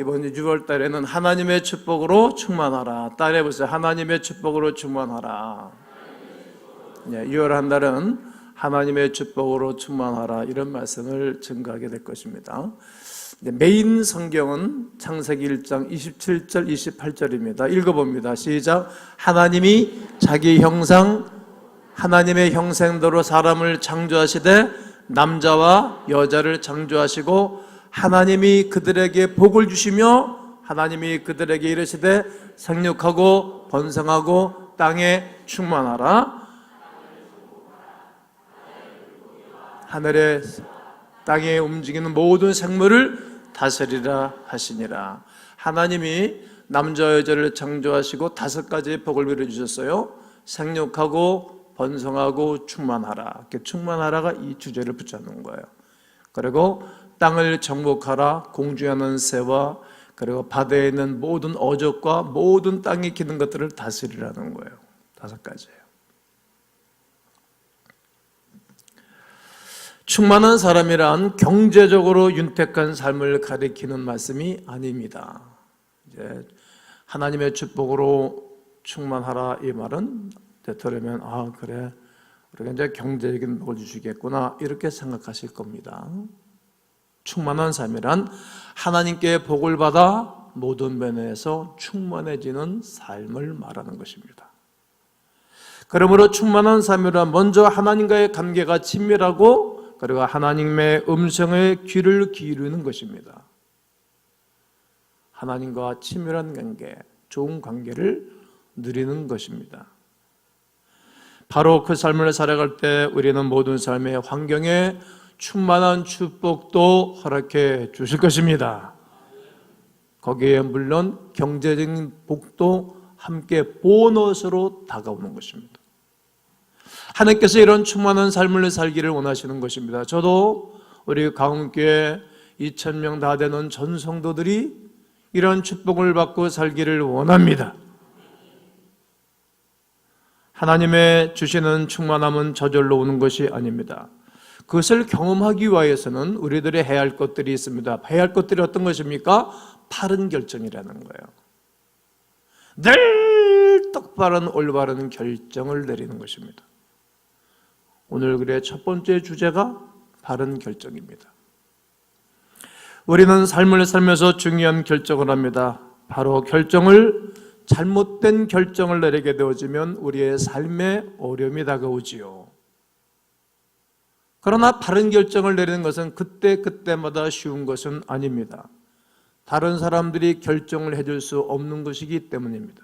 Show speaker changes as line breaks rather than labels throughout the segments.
이번 6월 달에는 하나님의 축복으로 충만하라. 따라해 보세요. 하나님의 축복으로 충만하라. 6월 한 달은 하나님의 축복으로 충만하라, 이런 말씀을 증거하게 될 것입니다. 메인 성경은 창세기 1장 27절 28절입니다. 읽어봅니다. 시작. 하나님이 자기 형상, 하나님의 형상대로 사람을 창조하시되 남자와 여자를 창조하시고 하나님이 그들에게 복을 주시며 하나님이 그들에게 이르시되 생육하고 번성하고 땅에 충만하라. 하늘에 땅에 움직이는 모든 생물을 다스리라 하시니라. 하나님이 남자 여자를 창조하시고 5가지의 복을 빌어주셨어요. 생육하고 번성하고 충만하라. 충만하라가 이 주제를 붙잡는 거예요. 그리고 땅을 정복하라. 공중하는 새와 그리고 바다에 있는 모든 어족과 모든 땅에 기는 것들을 다스리라는 거예요. 5가지예요. 충만한 사람이란 경제적으로 윤택한 삶을 가리키는 말씀이 아닙니다. 이제 하나님의 축복으로 충만하라, 이 말은 들으면 그래, 우리가 이제 경제적인 복을 주시겠구나, 이렇게 생각하실 겁니다. 충만한 삶이란 하나님께 복을 받아 모든 면에서 충만해지는 삶을 말하는 것입니다. 그러므로 충만한 삶이란 먼저 하나님과의 관계가 친밀하고 그리고 하나님의 음성에 귀를 기울이는 것입니다. 하나님과 친밀한 관계, 좋은 관계를 누리는 것입니다. 바로 그 삶을 살아갈 때 우리는 모든 삶의 환경에 충만한 축복도 허락해 주실 것입니다. 거기에 물론 경제적인 복도 함께 보너스로 다가오는 것입니다. 하나님께서 이런 충만한 삶을 살기를 원하시는 것입니다. 저도 우리 가운교회 2,000명 다 되는 전 성도들이 이런 축복을 받고 살기를 원합니다. 하나님의 주시는 충만함은 저절로 오는 것이 아닙니다. 그것을 경험하기 위해서는 우리들이 해야 할 것들이 있습니다. 해야 할 것들이 어떤 것입니까? 바른 결정이라는 거예요. 늘 똑바른 올바른 결정을 내리는 것입니다. 오늘 글의 첫 번째 주제가 바른 결정입니다. 우리는 삶을 살면서 중요한 결정을 합니다. 바로 잘못된 결정을 내리게 되어지면 우리의 삶에 어려움이 다가오지요. 그러나 바른 결정을 내리는 것은 그때마다 쉬운 것은 아닙니다. 다른 사람들이 결정을 해줄 수 없는 것이기 때문입니다.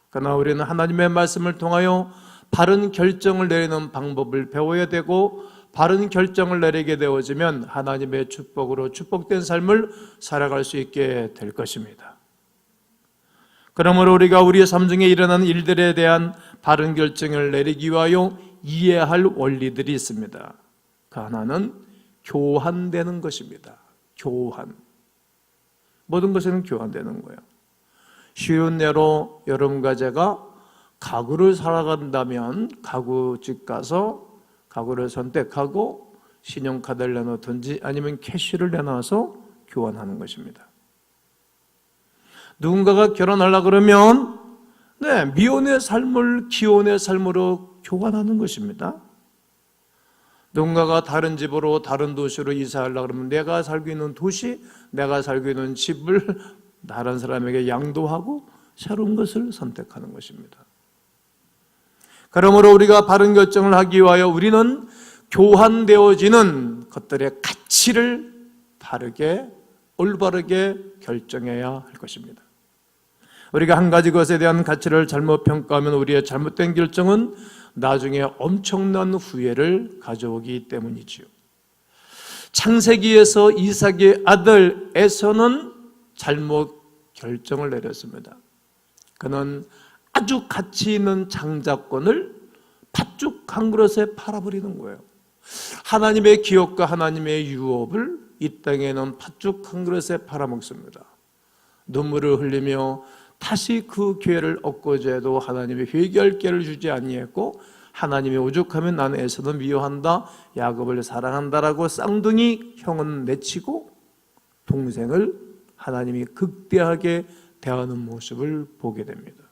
그러나 우리는 하나님의 말씀을 통하여 바른 결정을 내리는 방법을 배워야 되고, 바른 결정을 내리게 되어지면 하나님의 축복으로 축복된 삶을 살아갈 수 있게 될 것입니다. 그러므로 우리가 우리의 삶 중에 일어나는 일들에 대한 바른 결정을 내리기 위하여 이해해야 할 원리들이 있습니다. 그 하나는 교환되는 것입니다. 교환. 모든 것은 교환되는 거예요. 쉬운 예로 여러분과 제가 가구를 사러 간다면 가구집 가서 가구를 선택하고 신용카드를 내놓든지 아니면 캐시를 내놔서 교환하는 것입니다. 누군가가 결혼하려고 그러면 미혼의 삶을 기혼의 삶으로 교환하는 것입니다. 누군가가 다른 집으로 다른 도시로 이사하려고 그러면 내가 살고 있는 도시, 내가 살고 있는 집을 다른 사람에게 양도하고 새로운 것을 선택하는 것입니다. 그러므로 우리가 바른 결정을 하기 위하여 우리는 교환되어지는 것들의 가치를 바르게 올바르게 결정해야 할 것입니다. 우리가 한 가지 것에 대한 가치를 잘못 평가하면 우리의 잘못된 결정은 나중에 엄청난 후회를 가져오기 때문이지요. 창세기에서 이삭의 아들 에서는 잘못 결정을 내렸습니다. 그는 아주 가치 있는 장자권을 팥죽 한 그릇에 팔아버리는 거예요. 하나님의 기업과 하나님의 유업을 이 땅에는 팥죽 한 그릇에 팔아먹습니다. 눈물을 흘리며 다시 그 기회를 얻고자 해도 하나님의 회개할 기회를 주지 아니했고, 하나님의 오죽하면 나는 에서는 미워한다, 야곱을 사랑한다라고 쌍둥이 형은 내치고 동생을 하나님이 극대하게 대하는 모습을 보게 됩니다.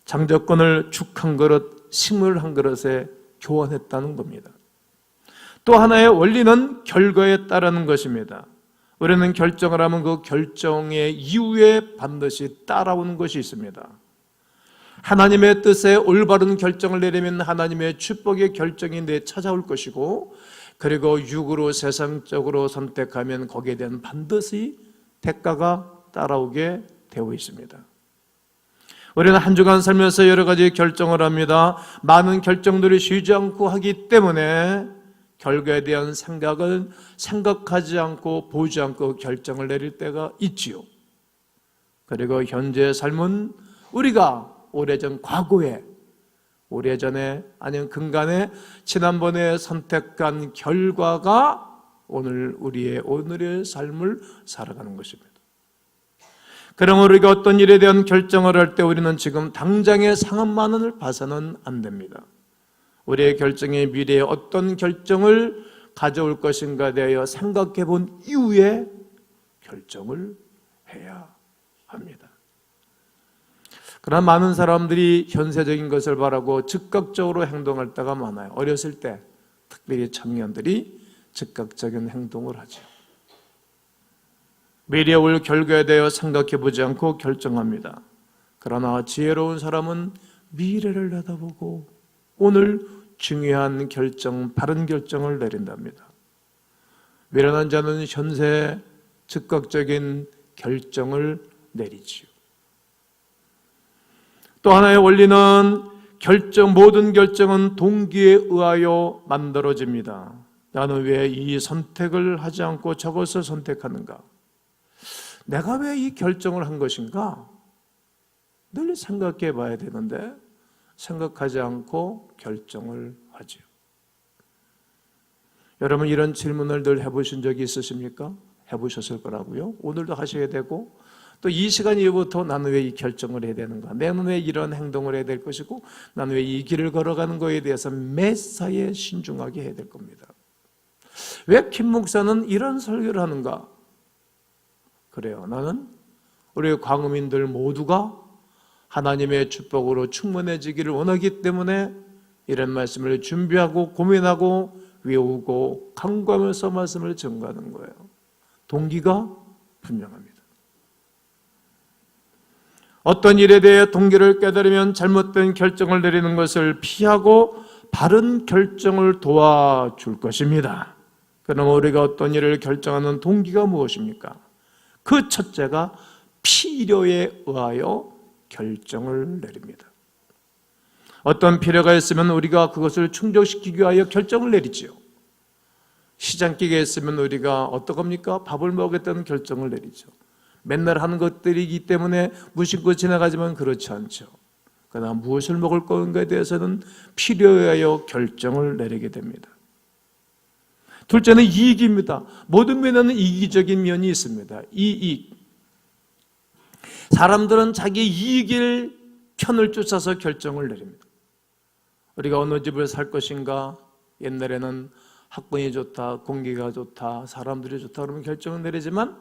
장자권을 죽 한 그릇, 식물 한 그릇에 교환했다는 겁니다. 또 하나의 원리는 결과에 따르는 것입니다. 우리는 결정을 하면 그 결정의 이후에 반드시 따라오는 것이 있습니다. 하나님의 뜻에 올바른 결정을 내리면 하나님의 축복의 결정이 내 찾아올 것이고, 그리고 육으로 세상적으로 선택하면 거기에 대한 반드시 대가가 따라오게 되어 있습니다. 우리는 한 주간 살면서 여러 가지 결정을 합니다. 많은 결정들을 쉬지 않고 하기 때문에 결과에 대한 생각을 생각하지 않고 보지 않고 결정을 내릴 때가 있지요. 그리고 현재의 삶은 우리가 오래전 과거에, 오래전에 아니면 근간에 지난번에 선택한 결과가 오늘 우리의 오늘의 삶을 살아가는 것입니다. 그러면 우리가 어떤 일에 대한 결정을 할 때 우리는 지금 당장의 상황만을 봐서는 안 됩니다. 우리의 결정이 미래에 어떤 결정을 가져올 것인가 대하여 생각해 본 이후에 결정을 해야 합니다. 그러나 많은 사람들이 현세적인 것을 바라고 즉각적으로 행동할 때가 많아요. 어렸을 때 특별히 청년들이 즉각적인 행동을 하죠. 미래에 올 결과에 대하여 생각해 보지 않고 결정합니다. 그러나 지혜로운 사람은 미래를 내다보고 오늘 중요한 결정, 바른 결정을 내린답니다. 미련한 자는 현세 즉각적인 결정을 내리지요. 또 하나의 원리는 모든 결정은 동기에 의하여 만들어집니다. 나는 왜 이 선택을 하지 않고 저것을 선택하는가? 내가 왜 이 결정을 한 것인가? 늘 생각해 봐야 되는데 생각하지 않고 결정을 하죠. 여러분 이런 질문을 늘 해보신 적이 있으십니까? 해보셨을 거라고요. 오늘도 하셔야 되고 또 이 시간 이후부터 나는 왜 이 결정을 해야 되는가? 나는 왜 이런 행동을 해야 될 것이고 나는 왜 이 길을 걸어가는 거에 대해서 매사에 신중하게 해야 될 겁니다. 왜 김 목사는 이런 설교를 하는가? 그래요. 나는 우리 광음인들 모두가 하나님의 축복으로 충만해지기를 원하기 때문에 이런 말씀을 준비하고 고민하고 외우고 간구하면서 말씀을 전가하는 거예요. 동기가 분명합니다. 어떤 일에 대해 동기를 깨달으면 잘못된 결정을 내리는 것을 피하고 바른 결정을 도와줄 것입니다. 그럼 우리가 어떤 일을 결정하는 동기가 무엇입니까? 그 첫째가 필요에 의하여 결정을 내립니다. 어떤 필요가 있으면 우리가 그것을 충족시키기 위하여 결정을 내리지요. 시장기가 있으면 우리가 어떡합니까? 밥을 먹겠다는 결정을 내리죠. 맨날 하는 것들이기 때문에 무심코 지나가지만 그렇지 않죠. 그러나 무엇을 먹을 건가에 대해서는 필요에 의하여 결정을 내리게 됩니다. 둘째는 이익입니다. 모든 면에는 이기적인 면이 있습니다. 이익. 사람들은 자기 이익일 편을 쫓아서 결정을 내립니다. 우리가 어느 집을 살 것인가? 옛날에는 학번이 좋다, 공기가 좋다, 사람들이 좋다 그러면 결정을 내리지만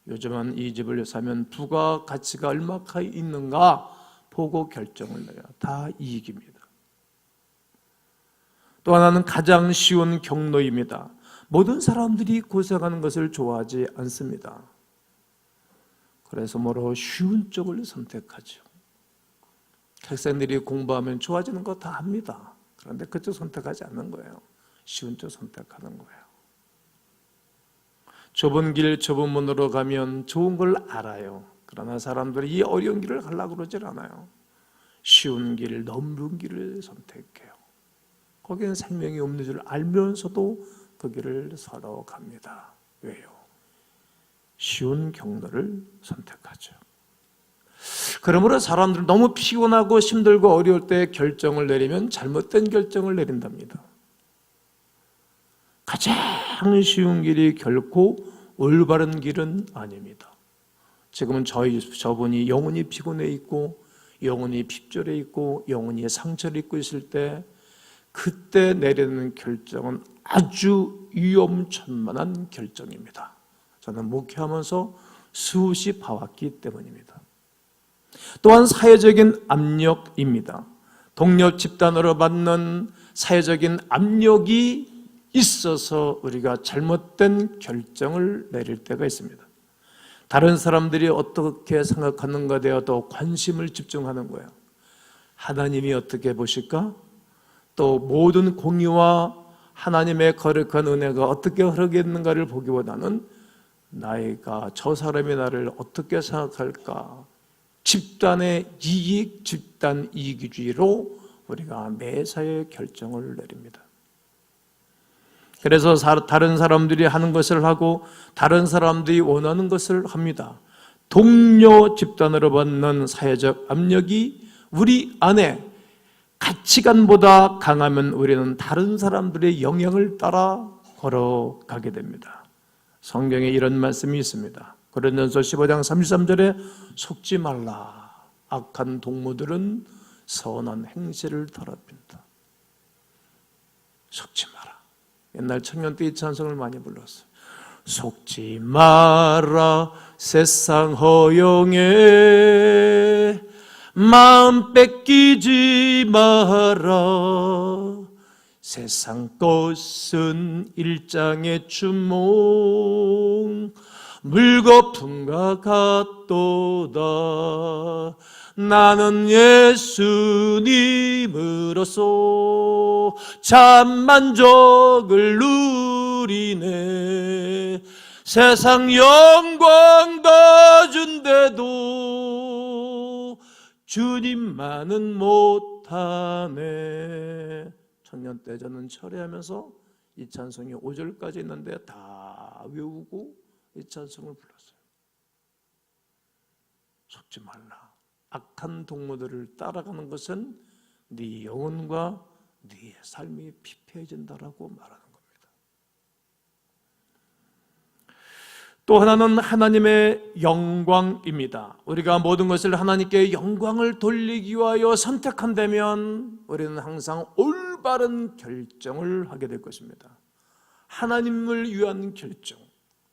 요즘은 이 집을 사면 부가가치가 얼마나 있는가 보고 결정을 내려요. 다 이익입니다. 또 하나는 가장 쉬운 경로입니다. 모든 사람들이 고생하는 것을 좋아하지 않습니다. 그래서 쉬운 쪽을 선택하죠. 학생들이 공부하면 좋아지는 거 다 합니다. 그런데 그쪽 선택하지 않는 거예요. 쉬운 쪽 선택하는 거예요. 좁은 길, 좁은 문으로 가면 좋은 걸 알아요. 그러나 사람들이 이 어려운 길을 가려고 그러질 않아요. 쉬운 길, 넓은 길을 선택해요. 거기는 생명이 없는 줄 알면서도 그 길을 걸어갑니다. 왜요? 쉬운 경로를 선택하죠. 그러므로 사람들은 너무 피곤하고 힘들고 어려울 때 결정을 내리면 잘못된 결정을 내린답니다. 가장 쉬운 길이 결코 올바른 길은 아닙니다. 지금은 저분이 영혼이 피곤해 있고 영혼이 핍절해 있고 영혼이 상처를 입고 있을 때 그때 내리는 결정은 아주 위험천만한 결정입니다. 저는 목회하면서 수없이 봐왔기 때문입니다. 또한 사회적인 압력입니다. 동료 집단으로 받는 사회적인 압력이 있어서 우리가 잘못된 결정을 내릴 때가 있습니다. 다른 사람들이 어떻게 생각하는가에 대해 더 관심을 집중하는 거예요. 하나님이 어떻게 보실까? 또 모든 공의와 하나님의 거룩한 은혜가 어떻게 흐르겠는가를 보기보다는 나이가 저 사람이 나를 어떻게 생각할까? 집단의 이익, 집단 이기주의로 우리가 매사에 결정을 내립니다. 그래서 다른 사람들이 하는 것을 하고 다른 사람들이 원하는 것을 합니다. 동료 집단으로 받는 사회적 압력이 우리 안에 가치관보다 강하면 우리는 다른 사람들의 영향을 따라 걸어가게 됩니다. 성경에 이런 말씀이 있습니다. 고린도전서 15장 33절에 속지 말라. 악한 동무들은 선한 행실을 더럽힌다. 속지 마라. 옛날 청년 때 이 찬송을 많이 불렀어요. 속지 마라 세상 허영에 마음 뺏기지 마라. 세상 것은 일장의 주몽 물거품과 같도다. 나는 예수님으로서 참 만족을 누리네. 세상 영광 다 준대도 주님만은 못하네. 청년 때 저는 철회하면서 이 찬송이 5절까지 있는데 다 외우고 이 찬송을 불렀어요. 속지 말라. 악한 동무들을 따라가는 것은 네 영혼과 네 삶이 피폐해진다라고 말하는 겁니다. 또 하나는 하나님의 영광입니다. 우리가 모든 것을 하나님께 영광을 돌리기 위하여 선택한다면 우리는 항상 올바른 결정을 하게 될 것입니다. 하나님을 위한 결정,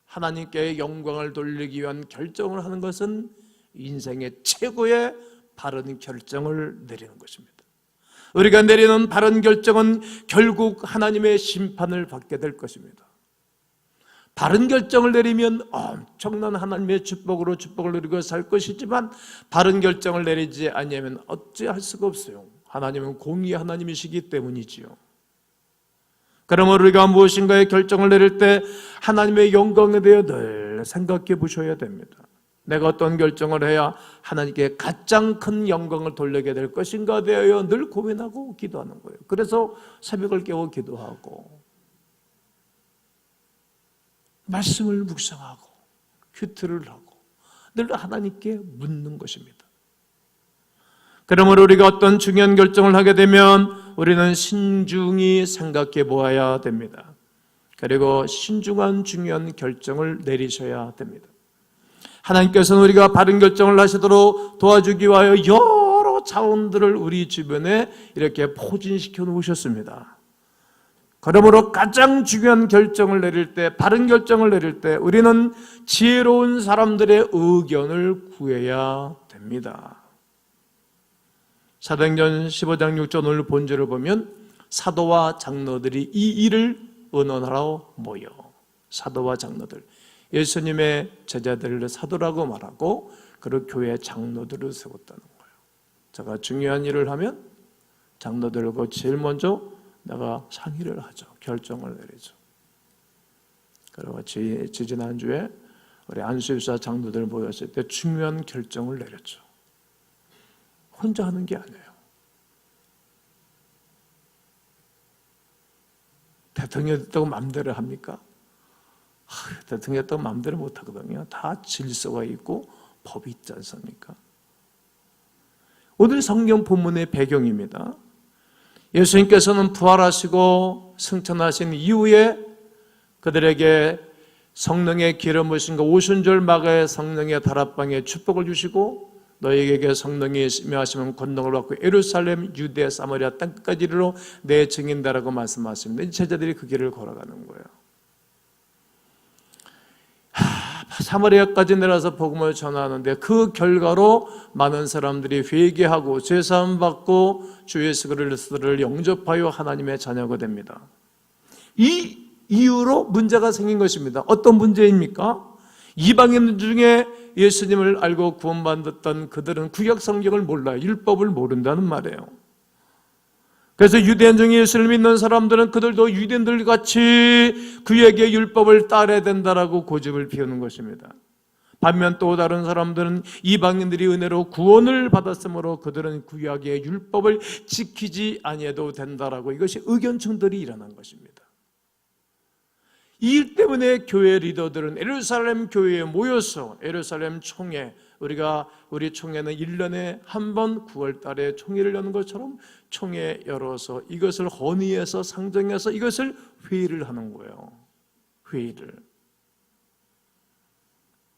하나님께 영광을 돌리기 위한 결정을 하는 것은 인생의 최고의 바른 결정을 내리는 것입니다. 우리가 내리는 바른 결정은 결국 하나님의 심판을 받게 될 것입니다. 바른 결정을 내리면 엄청난 하나님의 축복으로 축복을 누리고 살 것이지만 바른 결정을 내리지 않으면 어찌할 수가 없어요. 하나님은 공의의 하나님이시기 때문이지요. 그러므로 우리가 무엇인가의 결정을 내릴 때 하나님의 영광에 대해 늘 생각해 보셔야 됩니다. 내가 어떤 결정을 해야 하나님께 가장 큰 영광을 돌리게 될 것인가 대하여 늘 고민하고 기도하는 거예요. 그래서 새벽을 깨워 기도하고 말씀을 묵상하고 큐트를 하고 늘 하나님께 묻는 것입니다. 그러므로 우리가 어떤 중요한 결정을 하게 되면 우리는 신중히 생각해 보아야 됩니다. 그리고 신중한 중요한 결정을 내리셔야 됩니다. 하나님께서는 우리가 바른 결정을 하시도록 도와주기 위하여 여러 자원들을 우리 주변에 이렇게 포진시켜 놓으셨습니다. 그러므로 가장 중요한 결정을 내릴 때, 바른 결정을 내릴 때 우리는 지혜로운 사람들의 의견을 구해야 됩니다. 사도행전 15장 6절 오늘 본절을 보면 사도와 장로들이 이 일을 의논하러 모여. 사도와 장로들, 예수님의 제자들을 사도라고 말하고 그리고 교회 장로들을 세웠다는 거예요. 제가 중요한 일을 하면 장로들과 제일 먼저 내가 상의를 하죠. 결정을 내리죠. 그리고 지지난주에 우리 안수입사 장로들 모였을 때 중요한 결정을 내렸죠. 혼자 하는 게 아니에요. 대통령이 됐다고 마음대로 합니까? 대통령이 됐다고 마음대로 못하거든요. 다 질서가 있고 법이 있지 않습니까? 오늘 성경 본문의 배경입니다. 예수님께서는 부활하시고 승천하신 이후에 그들에게 성령의 기름 부으심과 오순절 마가의 성령의 다락방에 축복을 주시고 너희에게 성령이 임하시면 권능을 받고 예루살렘, 유대, 사마리아 땅끝까지 이르러 내 증인다라고 말씀하십니다. 제자들이 그 길을 걸어가는 거예요. 사마리아까지 내려서 복음을 전하는데 그 결과로 많은 사람들이 회개하고 죄사함 받고 주 예수 그리스도를 영접하여 하나님의 자녀가 됩니다. 이 이유로 문제가 생긴 것입니다. 어떤 문제입니까? 이방인 중에 예수님을 알고 구원받았던 그들은 구약 성경을 몰라요. 율법을 모른다는 말이에요. 그래서 유대인 중에 예수를 믿는 사람들은 그들도 유대인들 같이 그에게 율법을 따라야 된다라고 고집을 피우는 것입니다. 반면 또 다른 사람들은 이방인들이 은혜로 구원을 받았으므로 그들은 구약의 율법을 지키지 아니해도 된다라고, 이것이 의견청들이 일어난 것입니다. 이 일 때문에 교회 리더들은 예루살렘 교회에 모여서 예루살렘 총회, 우리 총회는 1년에 한 번 9월 달에 총회를 여는 것처럼 총회 열어서 이것을 헌의해서 상정해서 이것을 회의를 하는 거예요. 회의를.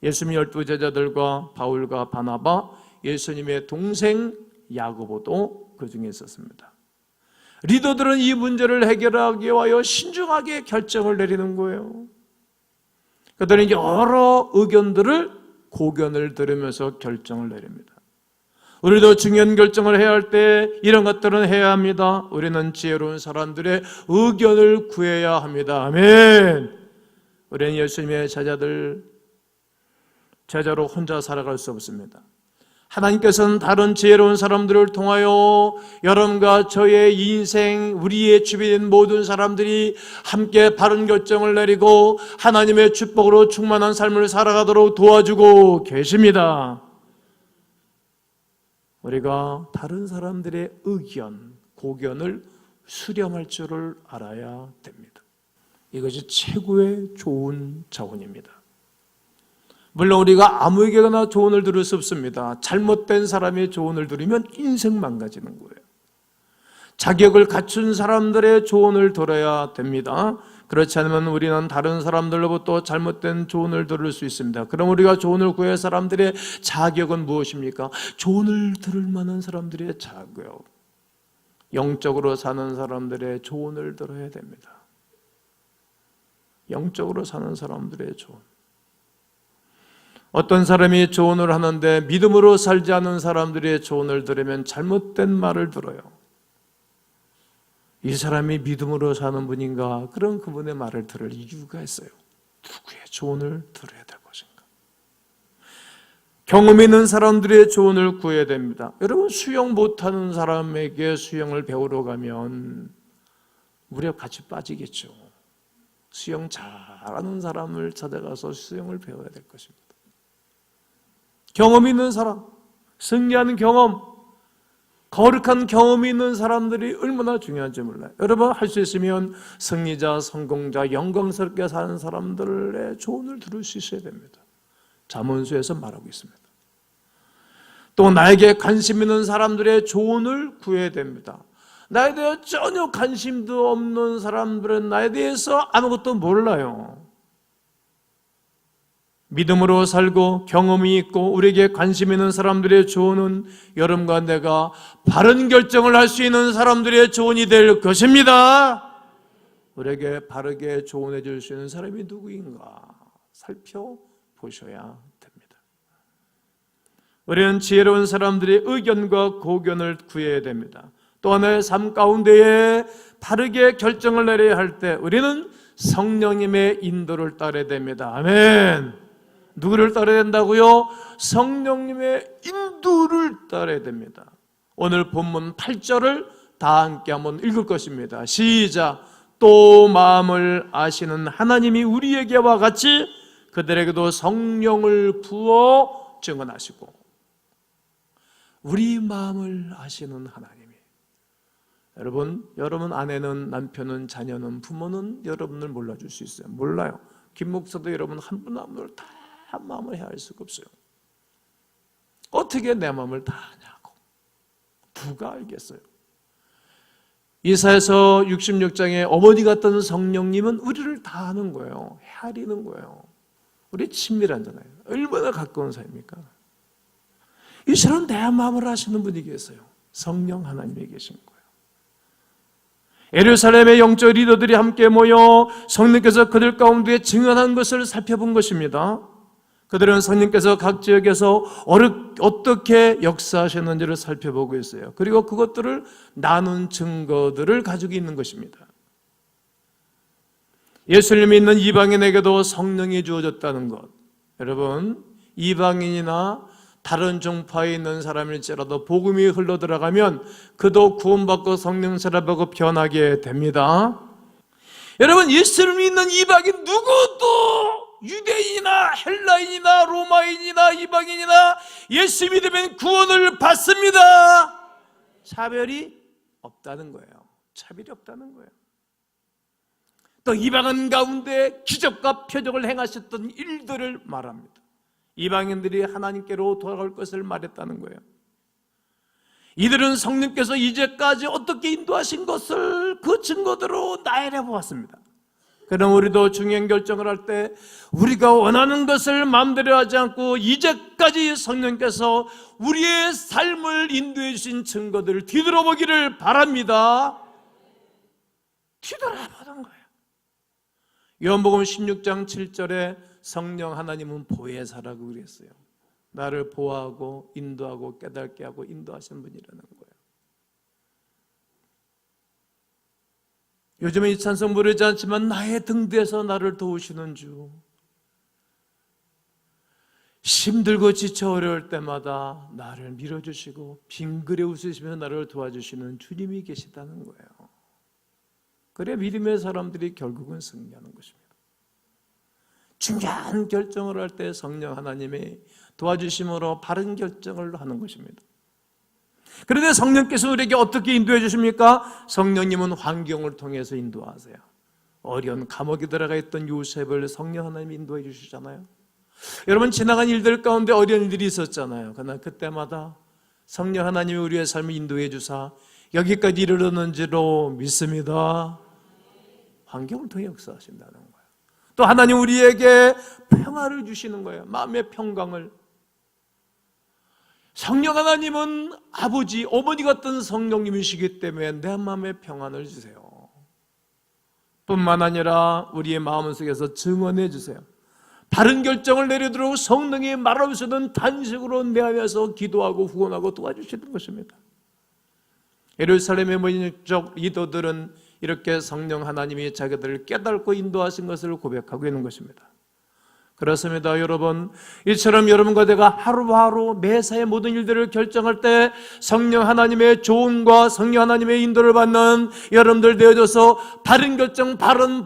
예수님 12제자들과 바울과 바나바, 예수님의 동생 야고보도 그 중에 있었습니다. 리더들은 이 문제를 해결하기 위하여 신중하게 결정을 내리는 거예요. 그들은 여러 의견들을 고견을 들으면서 결정을 내립니다. 우리도 중요한 결정을 해야 할 때 이런 것들은 해야 합니다. 우리는 지혜로운 사람들의 의견을 구해야 합니다. 아멘. 우리는 예수님의 제자로 혼자 살아갈 수 없습니다. 하나님께서는 다른 지혜로운 사람들을 통하여 여러분과 저의 인생, 우리의 주변에 있는 모든 사람들이 함께 바른 결정을 내리고 하나님의 축복으로 충만한 삶을 살아가도록 도와주고 계십니다. 우리가 다른 사람들의 의견, 고견을 수렴할 줄을 알아야 됩니다. 이것이 최고의 좋은 자원입니다. 물론 우리가 아무에게나 조언을 들을 수 없습니다. 잘못된 사람의 조언을 들으면 인생 망가지는 거예요. 자격을 갖춘 사람들의 조언을 들어야 됩니다. 그렇지 않으면 우리는 다른 사람들로부터 잘못된 조언을 들을 수 있습니다. 그럼 우리가 조언을 구할 사람들의 자격은 무엇입니까? 조언을 들을 만한 사람들의 자격, 영적으로 사는 사람들의 조언을 들어야 됩니다. 영적으로 사는 사람들의 조언. 어떤 사람이 조언을 하는데 믿음으로 살지 않은 사람들의 조언을 들으면 잘못된 말을 들어요. 이 사람이 믿음으로 사는 분인가? 그런 그분의 말을 들을 이유가 있어요. 누구의 조언을 들어야 될 것인가? 경험 있는 사람들의 조언을 구해야 됩니다. 여러분, 수영 못하는 사람에게 수영을 배우러 가면 우리가 같이 빠지겠죠. 수영 잘하는 사람을 찾아가서 수영을 배워야 될 것입니다. 경험 있는 사람, 승리하는 경험, 거룩한 경험이 있는 사람들이 얼마나 중요한지 몰라요. 여러분, 할 수 있으면 승리자, 성공자, 영광스럽게 사는 사람들의 조언을 들을 수 있어야 됩니다. 잠언수에서 말하고 있습니다. 또 나에게 관심 있는 사람들의 조언을 구해야 됩니다. 나에 대해 전혀 관심도 없는 사람들은 나에 대해서 아무것도 몰라요. 믿음으로 살고 경험이 있고 우리에게 관심 있는 사람들의 조언은 여러분과 내가 바른 결정을 할 수 있는 사람들의 조언이 될 것입니다. 우리에게 바르게 조언해 줄 수 있는 사람이 누구인가 살펴보셔야 됩니다. 우리는 지혜로운 사람들의 의견과 고견을 구해야 됩니다. 또 하나의 삶 가운데에 바르게 결정을 내려야 할 때 우리는 성령님의 인도를 따라야 됩니다. 아멘. 누구를 따라야 된다고요? 성령님의 인도를 따라야 됩니다. 오늘 본문 8절을 다 함께 한번 읽을 것입니다. 시작. 또 마음을 아시는 하나님이 우리에게와 같이 그들에게도 성령을 부어 증언하시고. 우리 마음을 아시는 하나님이, 여러분 아내는, 남편은, 자녀는, 부모는 여러분을 몰라줄 수 있어요? 몰라요. 김 목사도 여러분 한 분 한 분을 다 마음을 헤아릴 수가 없어요. 어떻게 내 마음을 다 아냐고. 누가 알겠어요? 이사야서 66장에 어머니 같던 성령님은 우리를 다 아는 거예요. 헤아리는 거예요. 우리 친밀하잖아요. 얼마나 가까운 사이입니까? 이 사람 내 마음을 아시는 분이 계세요. 성령 하나님이 계신 거예요. 예루살렘의 영적 리더들이 함께 모여 성령께서 그들 가운데 증언한 것을 살펴본 것입니다. 그들은 성령께서 각 지역에서 어떻게 역사하셨는지를 살펴보고 있어요. 그리고 그것들을 나눈 증거들을 가지고 있는 것입니다. 예수를 믿는 이방인에게도 성령이 주어졌다는 것. 여러분, 이방인이나 다른 종파에 있는 사람일지라도 복음이 흘러들어가면 그도 구원받고 성령 세례받고 변하게 됩니다. 여러분, 예수를 믿는 이방인 누구도 유대인이나 헬라인이나 로마인이나 이방인이나 예수 믿으면 구원을 받습니다. 차별이 없다는 거예요. 차별이 없다는 거예요. 또 이방인 가운데 기적과 표적을 행하셨던 일들을 말합니다. 이방인들이 하나님께로 돌아올 것을 말했다는 거예요. 이들은 성령께서 이제까지 어떻게 인도하신 것을 그 증거대로 나열해 보았습니다. 그럼 우리도 중요한 결정을 할 때 우리가 원하는 것을 마음대로 하지 않고 이제까지 성령께서 우리의 삶을 인도해 주신 증거들을 뒤돌아보기를 바랍니다. 뒤돌아보는 거예요. 요한복음 16장 7절에 성령 하나님은 보혜사라고 그랬어요. 나를 보호하고 인도하고 깨닫게 하고 인도하시는 분이라는 거예요. 요즘은 이 찬송 부르지 않지만 나의 등 뒤에서 나를 도우시는 주, 힘들고 지쳐 어려울 때마다 나를 밀어주시고 빙그레 웃으시며 나를 도와주시는 주님이 계시다는 거예요. 그래 믿음의 사람들이 결국은 승리하는 것입니다. 중요한 결정을 할 때 성령 하나님의 도와주심으로 바른 결정을 하는 것입니다. 그런데 성령께서 우리에게 어떻게 인도해 주십니까? 성령님은 환경을 통해서 인도하세요. 어려운 감옥에 들어가 있던 요셉을 성령 하나님이 인도해 주시잖아요. 여러분, 지나간 일들 가운데 어려운 일들이 있었잖아요. 그러나 그때마다 성령 하나님이 우리의 삶을 인도해 주사 여기까지 이르렀는지로 믿습니다. 환경을 통해 역사하신다는 거예요. 또 하나님 우리에게 평화를 주시는 거예요. 마음의 평강을. 성령 하나님은 아버지, 어머니 같은 성령님이시기 때문에 내 마음에 평안을 주세요. 뿐만 아니라 우리의 마음속에서 증언해 주세요. 바른 결정을 내리도록 성령이 말하시는 단식으로 내 안에서 기도하고 후원하고 도와주시는 것입니다. 예루살렘의 문적 리더들은 이렇게 성령 하나님이 자기들을 깨닫고 인도하신 것을 고백하고 있는 것입니다. 그렇습니다. 여러분, 이처럼 여러분과 내가 하루하루 매사의 모든 일들을 결정할 때 성령 하나님의 조언과 성령 하나님의 인도를 받는 여러분들 되어져서 바른 결정, 바른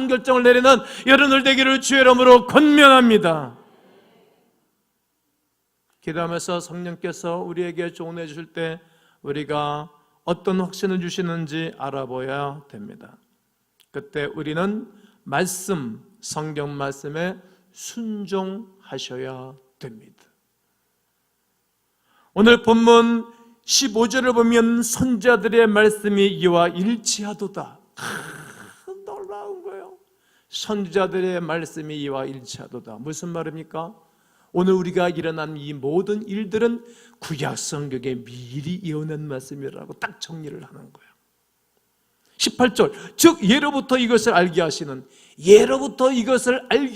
결정을 내리는 여러분들 되기를 주의 이름으로 권면합니다. 기도하면서 성령께서 우리에게 조언해 주실 때 우리가 어떤 확신을 주시는지 알아봐야 됩니다. 그때 우리는 성경 말씀에 순종하셔야 됩니다. 오늘 본문 15절을 보면 선지자들의 말씀이 이와 일치하도다. 놀라운 거예요. 선지자들의 말씀이 이와 일치하도다. 무슨 말입니까? 오늘 우리가 일어난 이 모든 일들은 구약 성경에 미리 예언한 말씀이라고 딱 정리를 하는 거예요. 18절, 즉 예로부터 이것을 알게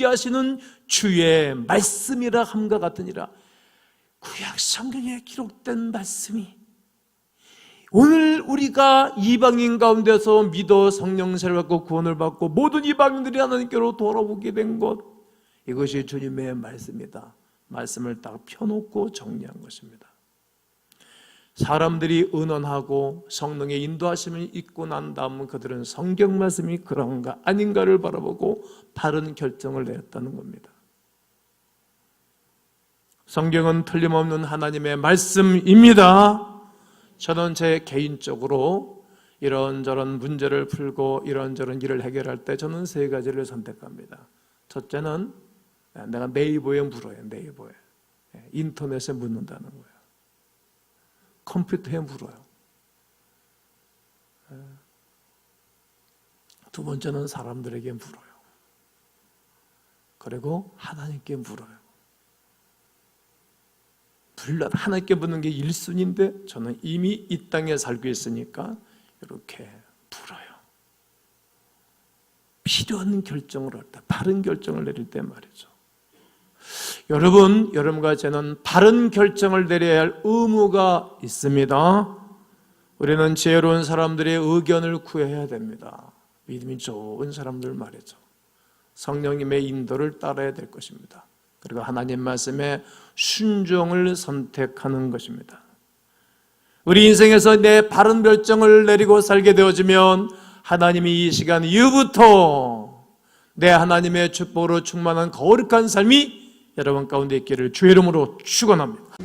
하시는 주의 말씀이라 함과 같으니라. 구약 성경에 기록된 말씀이 오늘 우리가 이방인 가운데서 믿어 성령세를 받고 구원을 받고 모든 이방인들이 하나님께로 돌아오게 된 것, 이것이 주님의 말씀이다. 말씀을 딱 펴놓고 정리한 것입니다. 사람들이 의논하고 성령의 인도하심을 잊고 난 다음 그들은 성경 말씀이 그런가 아닌가를 바라보고 바른 결정을 내렸다는 겁니다. 성경은 틀림없는 하나님의 말씀입니다. 저는 제 개인적으로 이런저런 문제를 풀고 이런저런 일을 해결할 때 저는 세 가지를 선택합니다. 첫째는 내가 네이버에 물어요. 네이버에. 인터넷에 묻는다는 거예요. 컴퓨터에 물어요. 두 번째는 사람들에게 물어요. 그리고 하나님께 물어요. 물론 하나님께 묻는 게 1순위인데 저는 이미 이 땅에 살고 있으니까 이렇게 물어요. 필요한 결정을 할 때, 바른 결정을 내릴 때 말이죠. 여러분, 여러분과 저는 바른 결정을 내려야 할 의무가 있습니다. 우리는 지혜로운 사람들의 의견을 구해야 됩니다. 믿음이 좋은 사람들 말이죠. 성령님의 인도를 따라야 될 것입니다. 그리고 하나님 말씀에 순종을 선택하는 것입니다. 우리 인생에서 내 바른 결정을 내리고 살게 되어지면 하나님이 이 시간 이후부터 내 하나님의 축복으로 충만한 거룩한 삶이 여러분 가운데 있기를 주의 이름으로 축원합니다.